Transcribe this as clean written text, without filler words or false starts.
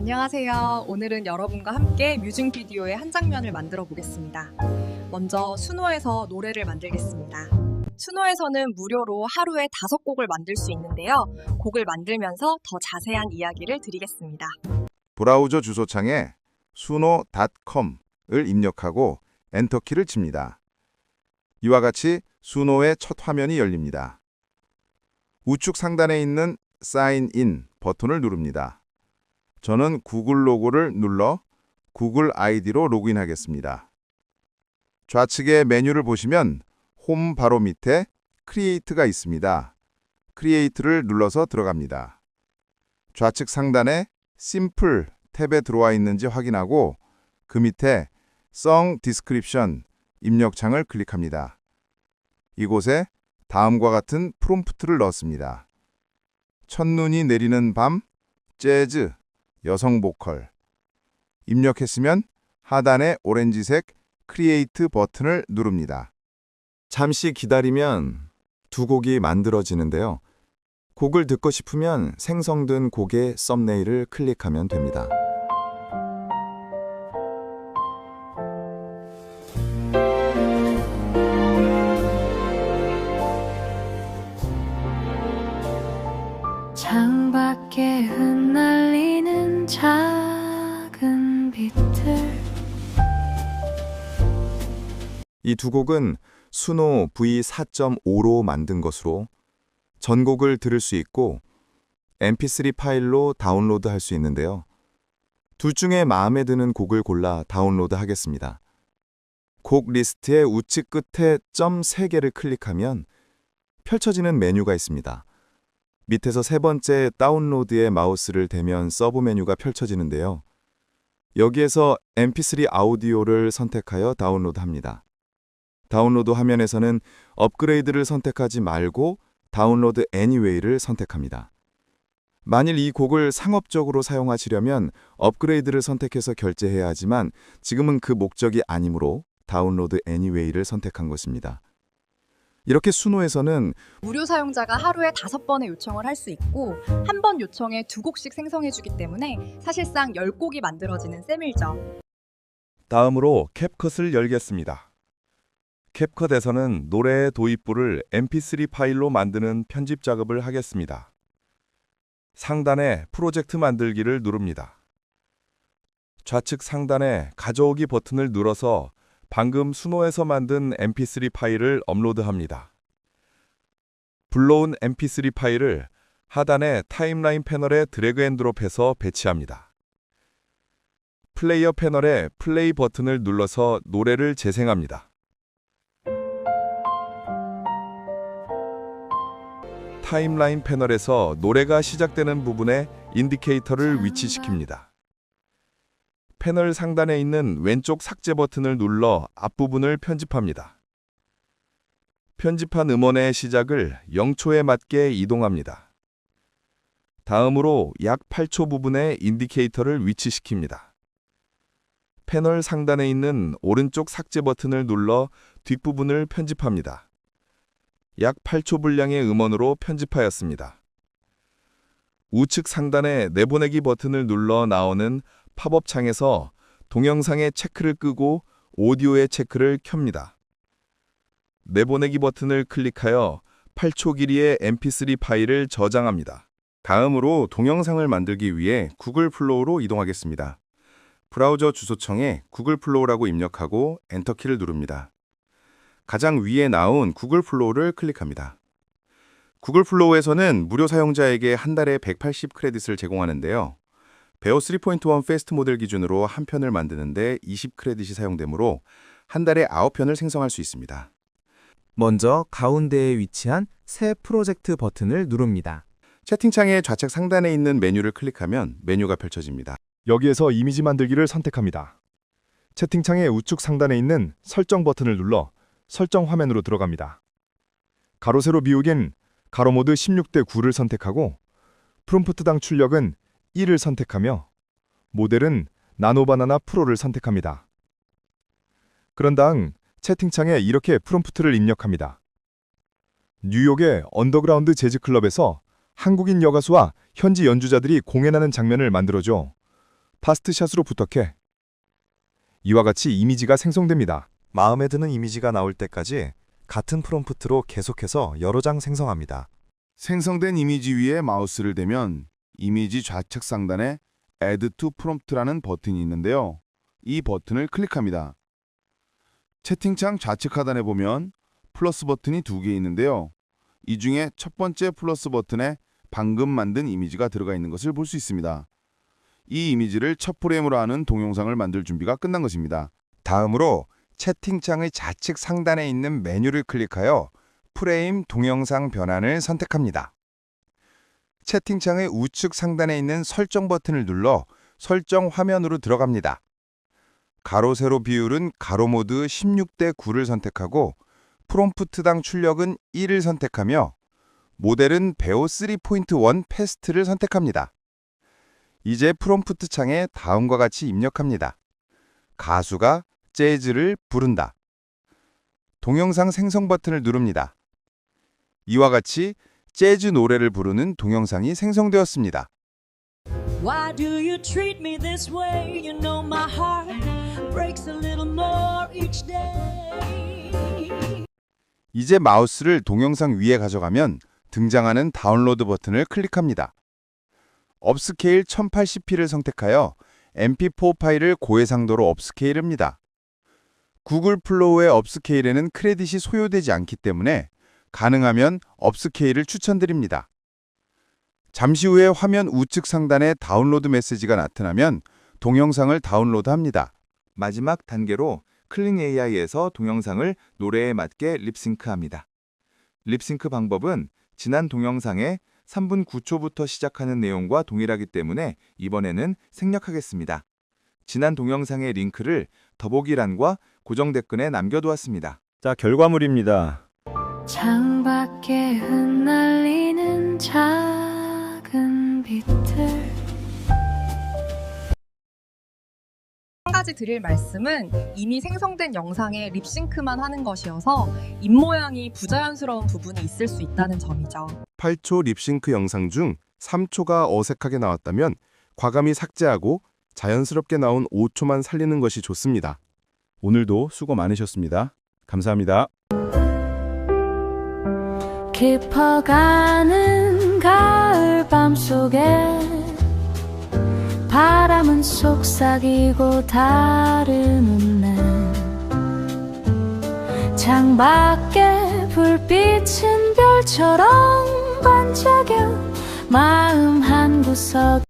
안녕하세요. 오늘은 여러분과 함께 뮤직비디오의 한 장면을 만들어 보겠습니다. 먼저 수노에서 노래를 만들겠습니다. 수노에서는 무료로 하루에 5곡을 만들 수 있는데요. 곡을 만들면서 더 자세한 이야기를 드리겠습니다. 브라우저 주소창에 suno.com을 입력하고 엔터키를 칩니다. 이와 같이 수노의 첫 화면이 열립니다. 우측 상단에 있는 Sign In 버튼을 누릅니다. 저는 구글 로고를 눌러 구글 아이디로 로그인하겠습니다. 좌측의 메뉴를 보시면 홈 바로 밑에 크리에이트가 있습니다. 크리에이트를 눌러서 들어갑니다. 좌측 상단에 심플 탭에 들어와 있는지 확인하고 그 밑에 Song Description 입력창을 클릭합니다. 이곳에 다음과 같은 프롬프트를 넣었습니다. 첫눈이 내리는 밤, 재즈, 여성 보컬. 입력했으면 하단의 오렌지색 크리에이트 버튼을 누릅니다. 잠시 기다리면 두 곡이 만들어지는데요. 곡을 듣고 싶으면 생성된 곡의 썸네일을 클릭하면 됩니다. 창밖에 흩날리는 작은 빛들. 이 두 곡은 수노 V4.5로 만든 것으로 전곡을 들을 수 있고 mp3 파일로 다운로드할 수 있는데요. 둘 중에 마음에 드는 곡을 골라 다운로드 하겠습니다. 곡 리스트의 우측 끝에 점 3개를 클릭하면 펼쳐지는 메뉴가 있습니다. 밑에서 세 번째 다운로드에 마우스를 대면 서브 메뉴가 펼쳐지는데요. 여기에서 mp3 아우디오를 선택하여 다운로드합니다. 다운로드 화면에서는 업그레이드를 선택하지 말고 다운로드 애니웨이를 선택합니다. 만일 이 곡을 상업적으로 사용하시려면 업그레이드를 선택해서 결제해야 하지만 지금은 그 목적이 아니므로 다운로드 애니웨이를 선택한 것입니다. 이렇게 수노에서는 무료 사용자가 하루에 5번의 요청을 할 수 있고 한 번 요청에 2곡씩 생성해주기 때문에 사실상 10곡이 만들어지는 셈이죠. 다음으로 캡컷을 열겠습니다. 캡컷에서는 노래의 도입부를 mp3 파일로 만드는 편집 작업을 하겠습니다. 상단에 프로젝트 만들기를 누릅니다. 좌측 상단에 가져오기 버튼을 눌러서 방금 수노에서 만든 mp3 파일을 업로드합니다. 불러온 mp3 파일을 하단의 타임라인 패널에 드래그 앤 드롭해서 배치합니다. 플레이어 패널에 플레이 버튼을 눌러서 노래를 재생합니다. 타임라인 패널에서 노래가 시작되는 부분에 인디케이터를 위치시킵니다. 패널 상단에 있는 왼쪽 삭제 버튼을 눌러 앞부분을 편집합니다. 편집한 음원의 시작을 0초에 맞게 이동합니다. 다음으로 약 8초 부분에 인디케이터를 위치시킵니다. 패널 상단에 있는 오른쪽 삭제 버튼을 눌러 뒷부분을 편집합니다. 약 8초 분량의 음원으로 편집하였습니다. 우측 상단에 내보내기 버튼을 눌러 나오는 팝업 창에서 동영상의 체크를 끄고 오디오의 체크를 켭니다. 내보내기 버튼을 클릭하여 8초 길이의 mp3 파일을 저장합니다. 다음으로 동영상을 만들기 위해 구글 플로우로 이동하겠습니다. 브라우저 주소창에 구글 플로우라고 입력하고 엔터키를 누릅니다. 가장 위에 나온 구글 플로우를 클릭합니다. 구글 플로우에서는 무료 사용자에게 한 달에 180 크레딧을 제공하는데요. 베어 3.1 패스트 모델 기준으로 한 편을 만드는데 20 크레딧이 사용되므로 한 달에 9편을 생성할 수 있습니다. 먼저 가운데에 위치한 새 프로젝트 버튼을 누릅니다. 채팅창의 좌측 상단에 있는 메뉴를 클릭하면 메뉴가 펼쳐집니다. 여기에서 이미지 만들기를 선택합니다. 채팅창의 우측 상단에 있는 설정 버튼을 눌러 설정 화면으로 들어갑니다. 가로 세로 비우기엔 가로 모드 16:9를 선택하고 프롬프트당 출력은 1을 선택하며 모델은 나노바나나 프로를 선택합니다. 그런 다음 채팅창에 이렇게 프롬프트를 입력합니다. 뉴욕의 언더그라운드 재즈 클럽에서 한국인 여가수와 현지 연주자들이 공연하는 장면을 만들어줘. 파스트샷으로 부탁해. 이와 같이 이미지가 생성됩니다. 마음에 드는 이미지가 나올 때까지 같은 프롬프트로 계속해서 여러 장 생성합니다. 생성된 이미지 위에 마우스를 대면 이미지 좌측 상단에 Add to Prompt라는 버튼이 있는데요. 이 버튼을 클릭합니다. 채팅창 좌측 하단에 보면 플러스 버튼이 2개 있는데요. 이 중에 첫 번째 플러스 버튼에 방금 만든 이미지가 들어가 있는 것을 볼 수 있습니다. 이 이미지를 첫 프레임으로 하는 동영상을 만들 준비가 끝난 것입니다. 다음으로 채팅창의 좌측 상단에 있는 메뉴를 클릭하여 프레임 동영상 변환을 선택합니다. 채팅창의 우측 상단에 있는 설정 버튼을 눌러 설정 화면으로 들어갑니다. 가로 세로 비율은 가로 모드 16대 9를 선택하고 프롬프트당 출력은 1을 선택하며 모델은 베오 3.1 패스트를 선택합니다. 이제 프롬프트 창에 다음과 같이 입력합니다. 가수가 재즈를 부른다. 동영상 생성 버튼을 누릅니다. 이와 같이 재즈 노래를 부르는 동영상이 생성되었습니다. Why do you treat me this way? You know my heart breaks a little more each day. 이제 마우스를 동영상 위에 가져가면 등장하는 다운로드 버튼을 클릭합니다. 업스케일 1080p를 선택하여 mp4 파일을 고해상도로 업스케일합니다. 구글 플로우의 업스케일에는 크레딧이 소요되지 않기 때문에 가능하면 업스케일을 추천드립니다. 잠시 후에 화면 우측 상단에 다운로드 메시지가 나타나면 동영상을 다운로드합니다. 마지막 단계로 클린 AI에서 동영상을 노래에 맞게 립싱크합니다. 립싱크 방법은 지난 동영상에 3분 9초부터 시작하는 내용과 동일하기 때문에 이번에는 생략하겠습니다. 지난 동영상의 링크를 더보기란과 고정 댓글에 남겨두었습니다. 자, 결과물입니다. 창밖에 흩날리는 작은 빛들 한 가지 드릴 말씀은 이미 생성된 영상에 립싱크만 하는 것이어서 입모양이 부자연스러운 부분이 있을 수 있다는 점이죠. 8초 립싱크 영상 중 3초가 어색하게 나왔다면 과감히 삭제하고 자연스럽게 나온 5초만 살리는 것이 좋습니다. 오늘도 수고 많으셨습니다. 감사합니다. 깊어가는 가을밤 속에 바람은 속삭이고 다른 웃는 창밖에 불빛은 별처럼 반짝여 마음 한구석